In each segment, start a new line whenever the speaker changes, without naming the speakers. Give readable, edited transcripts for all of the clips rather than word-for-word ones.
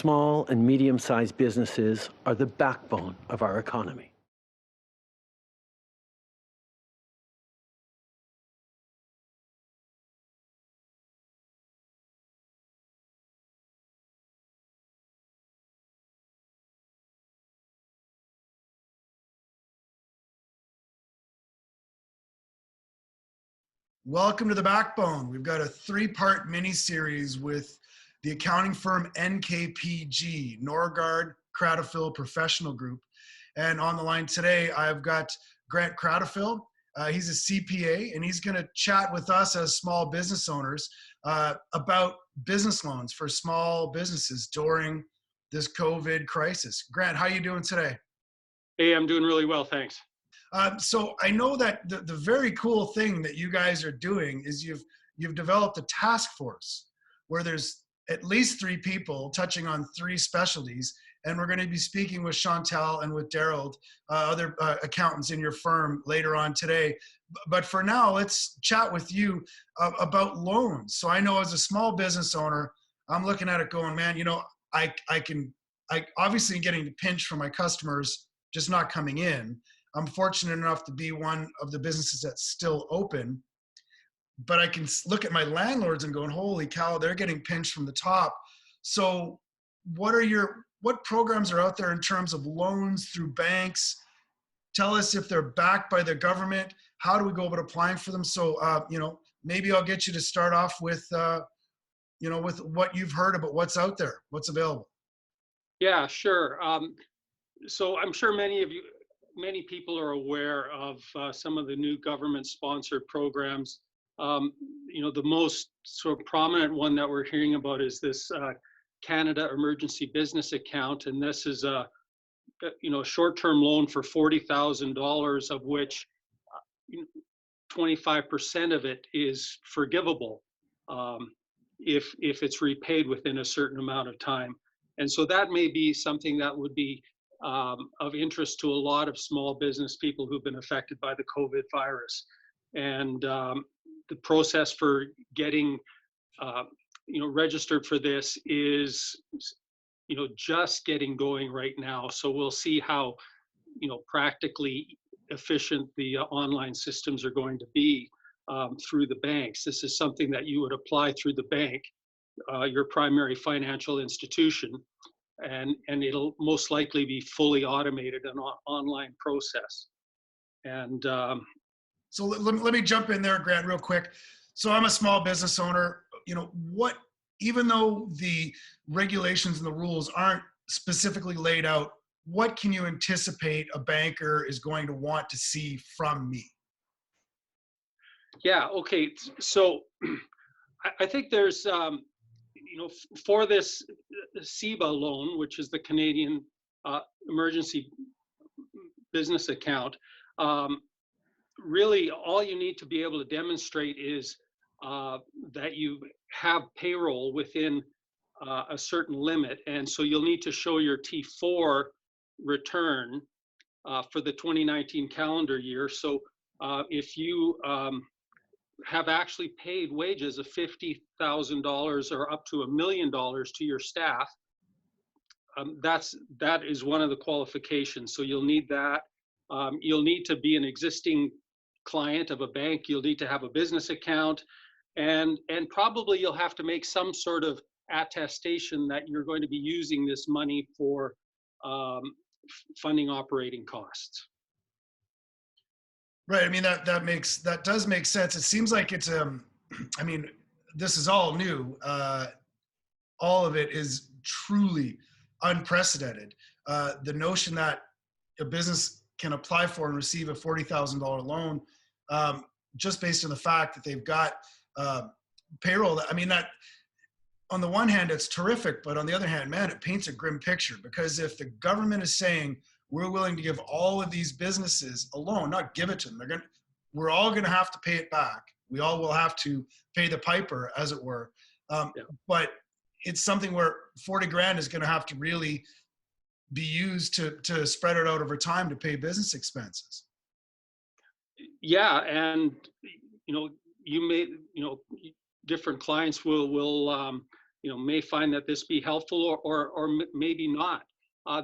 Small and medium-sized businesses are the backbone of our economy.
Welcome to The Backbone. We've got a three-part mini-series with the accounting firm NKPG, Norgaard Kratofil Professional Group. And on the line today, I've got Grant Kratofil. He's a CPA, and he's going to chat with us as small business owners about business loans for small businesses during this COVID crisis. Grant, how are you doing today?
Hey, I'm doing really well, thanks.
So I know that the very cool thing that you guys are doing is you've developed a task force where there's at least 3 people touching on 3 specialties, and we're going to be speaking with Chantal and with Daryl, other accountants in your firm later on today. But for now, let's chat with you about loans. So I know as a small business owner, I'm looking at it going, man, you know, I obviously getting the pinch from my customers just not coming in. I'm fortunate enough to be one of the businesses that's still open, but I can look at my landlords and going, holy cow, they're getting pinched from the top. So what programs are out there in terms of loans through banks? Tell us if they're backed by the government. How do we go about applying for them? So, maybe I'll get you to start off with, with what you've heard about what's out there, what's available.
Yeah, sure. So I'm sure many people are aware of some of the new government-sponsored programs. The most sort of prominent one that we're hearing about is this Canada Emergency Business Account, and this is a short-term loan for $40,000, of which 25% of it is forgivable if it's repaid within a certain amount of time. And so that may be something that would be of interest to a lot of small business people who've been affected by the COVID virus. And the process for getting registered for this is just getting going right now. So we'll see how practically efficient the online systems are going to be through the banks. This is something that you would apply through the bank, your primary financial institution, and it'll most likely be fully automated, an online process. And
so let me jump in there, Grant, real quick. So I'm a small business owner. Even though the regulations and the rules aren't specifically laid out, what can you anticipate a banker is going to want to see from me?
Yeah, okay. So I think there's, for this CEBA loan, which is the Canadian Emergency Business Account, really all you need to be able to demonstrate is that you have payroll within a certain limit. And so you'll need to show your T4 return for the 2019 calendar year. So if you have actually paid wages of $50,000 or up to $1 million to your staff, that is one of the qualifications. So you'll need that. You'll need to be an existing client of a bank. You'll need to have a business account, and probably you'll have to make some sort of attestation that you're going to be using this money for funding operating costs.
Right. I mean, that does make sense. It seems like it's this is all new. All of it is truly unprecedented. The notion that a business can apply for and receive a $40,000 loan just based on the fact that they've got payroll. I mean, that on the one hand, it's terrific, but on the other hand, man, it paints a grim picture, because if the government is saying we're willing to give all of these businesses a loan, not give it to them, we're all going to have to pay it back. We all will have to pay the piper, as it were. But it's something where 40 grand is going to have to really be used to spread it out over time to pay business expenses.
Yeah, and you may different clients will may find that this be helpful, or maybe not.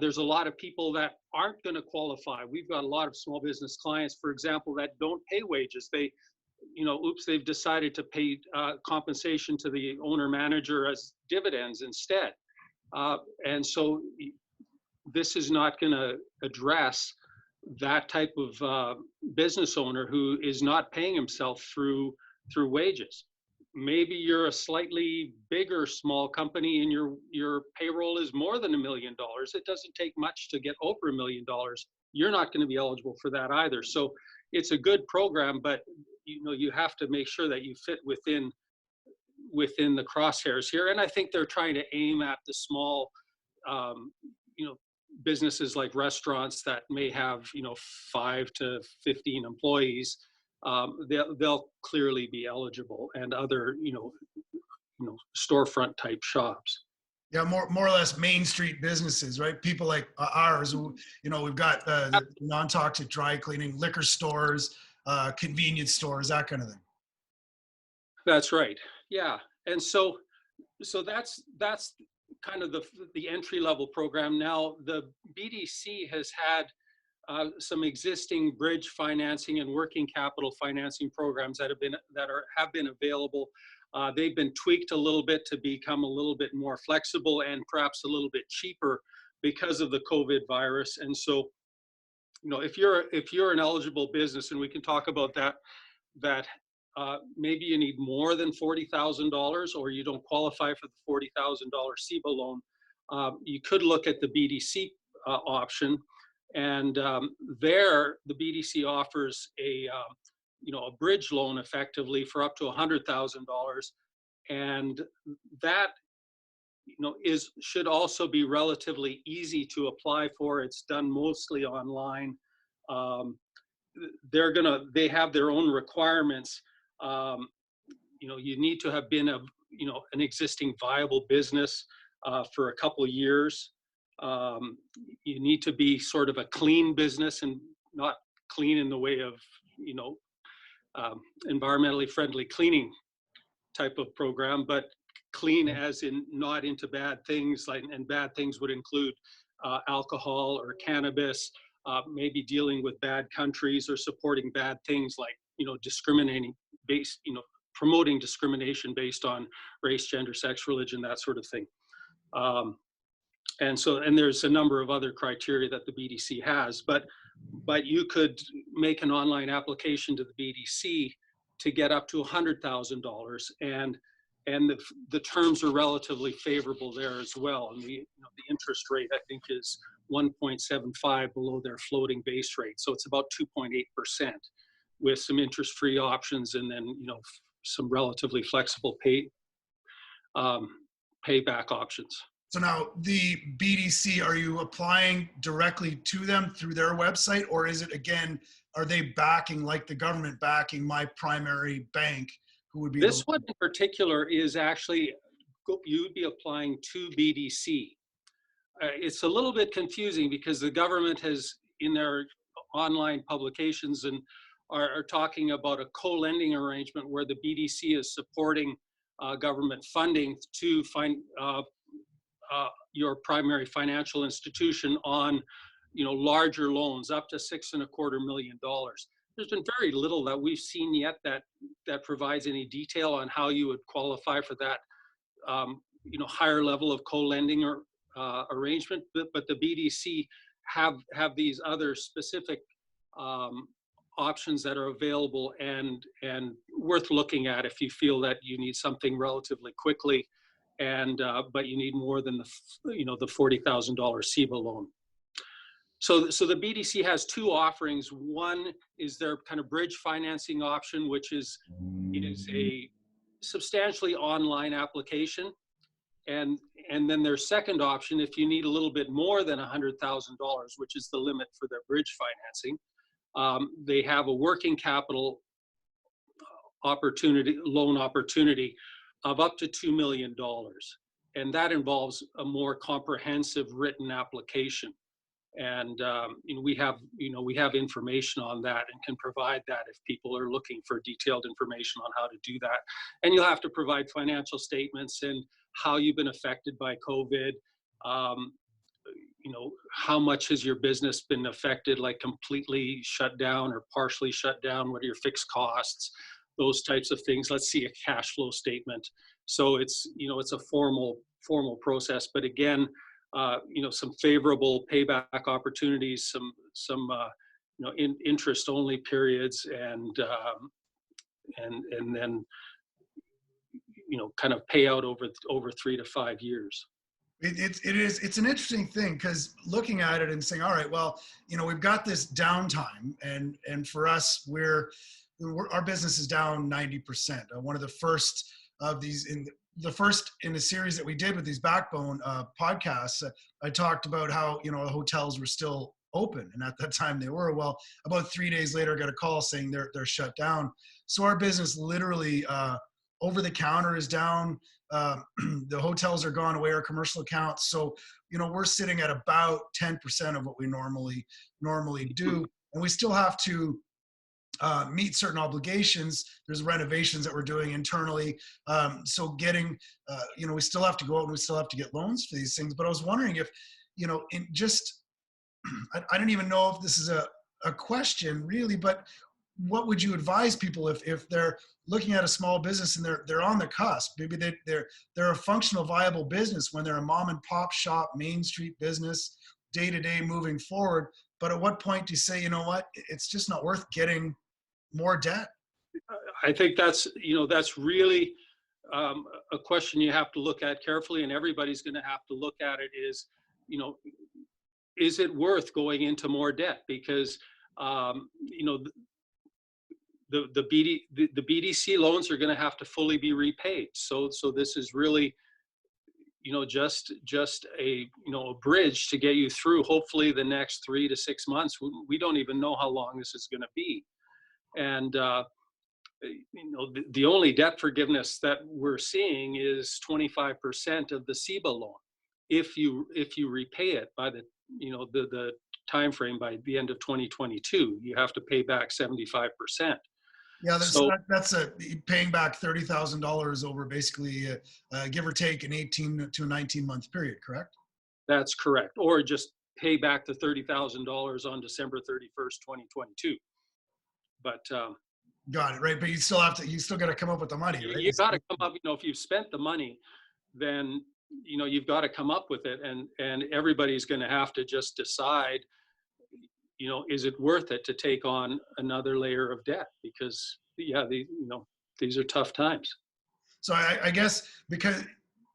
There's a lot of people that aren't going to qualify. We've got a lot of small business clients, for example, that don't pay wages. They've decided to pay compensation to the owner manager as dividends instead. And so this is not going to address that type of business owner who is not paying himself through wages. Maybe you're a slightly bigger small company and your payroll is more than $1 million. It doesn't take much to get over $1 million. You're not going to be eligible for that either. So it's a good program, but you have to make sure that you fit within the crosshairs here. And I think they're trying to aim at the small, businesses like restaurants that may have 5 to 15 employees. They'll clearly be eligible, and other storefront type shops.
Yeah, more or less Main Street businesses, right? People like ours, who, we've got the non-toxic dry cleaning, liquor stores, convenience stores, that kind of thing.
That's right. Yeah, and so that's kind of the entry level program. Now the BDC has had some existing bridge financing and working capital financing programs that have been available. They've been tweaked a little bit to become a little bit more flexible and perhaps a little bit cheaper because of the COVID virus. And so, if you're an eligible business, and we can talk about that maybe you need more than $40,000, or you don't qualify for the $40,000 CPA loan, you could look at the BDC option. And there, the BDC offers a bridge loan effectively for up to $100,000, and that should also be relatively easy to apply for. It's done mostly online. They have their own requirements. You need to have been an existing viable business for a couple of years. You need to be sort of a clean business, and not clean in the way of environmentally friendly cleaning type of program, but clean as in not into bad things, and bad things would include alcohol or cannabis, maybe dealing with bad countries or supporting bad things like promoting discrimination based on race, gender, sex, religion, that sort of thing. And there's a number of other criteria that the BDC has, but you could make an online application to the BDC to get up to $100,000, and the terms are relatively favorable there as well. And the interest rate, I think, is 1.75 below their floating base rate, so it's about 2.8%, with some interest-free options, and then some relatively flexible payback options.
So now the BDC, are you applying directly to them through their website, or is it, again, are they backing, like the government backing my primary bank, who would be?
This one in particular is actually, you would be applying to BDC. It's a little bit confusing because the government has, in their online publications, and are talking about a co-lending arrangement where the BDC is supporting government funding to find your primary financial institution on larger loans up to $6.25 million. There's been very little that we've seen yet that provides any detail on how you would qualify for that higher level of co-lending or arrangement, but the BDC have these other specific options that are available and worth looking at if you feel that you need something relatively quickly, and but you need more than the $40,000 CPA loan. So the BDC has two offerings. One is their kind of bridge financing option, which is a substantially online application. And then their second option, if you need a little bit more than $100,000, which is the limit for their bridge financing, they have a working capital loan opportunity of up to $2 million. And that involves a more comprehensive written application. And we have information on that and can provide that if people are looking for detailed information on how to do that. And you'll have to provide financial statements and how you've been affected by COVID. How much has your business been affected, like completely shut down or partially shut down? What are your fixed costs? Those types of things. Let's see a cash flow statement. So it's a formal process, but again, some favorable payback opportunities, some interest only periods, and then kind of pay out over 3 to 5 years.
It's an interesting thing, because looking at it and saying, all right, well, we've got this downtime, and for us, our business is down 90%. One of the first of these in the series that we did with these Backbone podcasts, I talked about how the hotels were still open, and at that time they were. Well, about 3 days later, I got a call saying they're shut down. So our business literally over the counter is down. The hotels are gone away, our commercial accounts. So, we're sitting at about 10% of what we normally do. And we still have to meet certain obligations. There's renovations that we're doing internally. So getting, we still have to go out and we still have to get loans for these things. But I was wondering if, I don't even know if this is a question really, but what would you advise people if they're looking at a small business and they're on the cusp? Maybe they're a functional, viable business when they're a mom and pop shop, Main Street business, day to day moving forward. But at what point do you say, what, it's just not worth getting more debt?
I think that's really a question you have to look at carefully, and everybody's going to have to look at it is it worth going into more debt? Because the BDC loans are going to have to fully be repaid. So this is really, just a bridge to get you through hopefully the next 3 to 6 months. We don't even know how long this is going to be. And, the only debt forgiveness that we're seeing is 25% of the CPA loan. If you repay it by the time frame by the end of 2022, you have to pay back 75%.
Yeah, that's paying back $30,000 over basically, give or take, an 18 to 19 month period, correct?
That's correct. Or just pay back the $30,000 on December 31st, 2022. But
got it, right? But you still got to come up with the money, right?
You got to come up. If you've spent the money, then you've got to come up with it, and everybody's going to have to just decide. Is it worth it to take on another layer of debt? Because these are tough times.
So I guess, because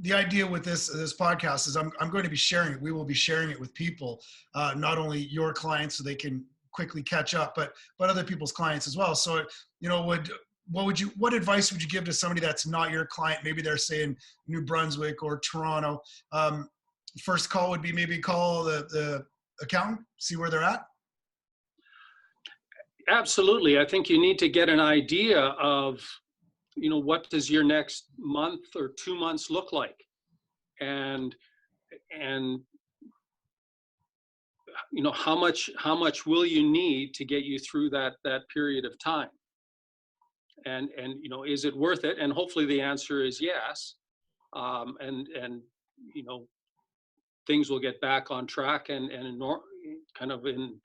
the idea with this podcast is I'm going to be sharing it. We will be sharing it with people, not only your clients so they can quickly catch up, but other people's clients as well. So, what advice would you give to somebody that's not your client? Maybe they're saying New Brunswick or Toronto. First call would be maybe call the accountant, see where they're at.
Absolutely. I think you need to get an idea of, what does your next month or 2 months look like? And how much will you need to get you through that period of time? And is it worth it? And hopefully the answer is yes. And things will get back on track and kind of in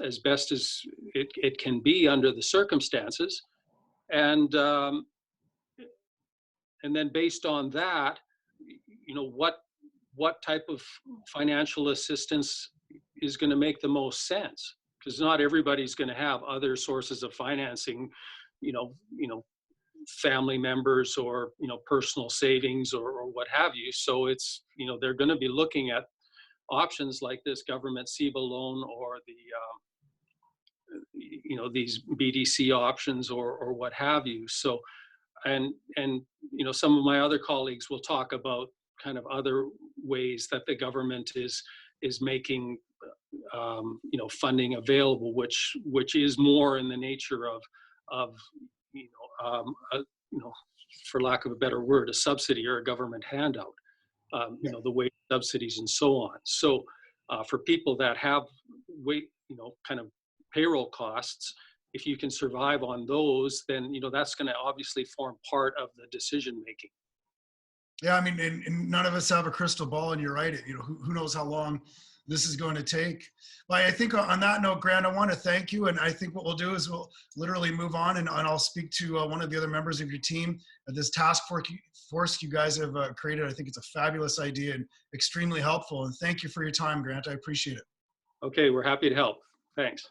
as best as it can be under the circumstances. And then based on that, what type of financial assistance is going to make the most sense? Because not everybody's going to have other sources of financing, family members or personal savings or what have you. So it's they're going to be looking at options like this government CPA loan or the these BDC options or what have you. So and some of my other colleagues will talk about kind of other ways that the government is making funding available, which is more in the nature of for lack of a better word, a subsidy or a government handout. The wage subsidies and so on. So for people that have kind of payroll costs, if you can survive on those, then that's going to obviously form part of the decision making.
Yeah, I mean, and none of us have a crystal ball, and you're right. Who knows how long this is going to take. But I think on that note, Grant, I want to thank you. And I think what we'll do is we'll literally move on, and I'll speak to one of the other members of your team. This task force you guys have created, I think it's a fabulous idea and extremely helpful. And thank you for your time, Grant. I appreciate it.
Okay, we're happy to help. Thanks.